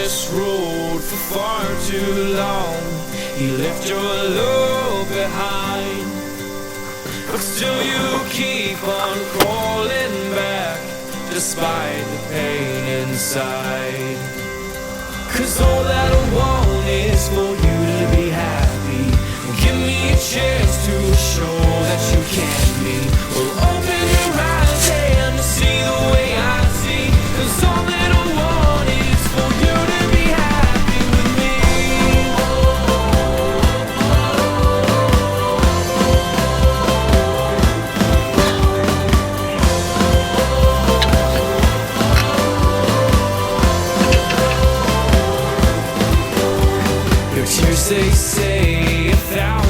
this road for far too long. He left your love behind, but still you keep on crawling back, despite the pain inside. 'Cause all that I want is for you to be happy. Give me a chance to show that you can be. Well, open your eyes and see the way I see. 'Cause all that I want is for you to be happy with me. Your tears, they say 1,000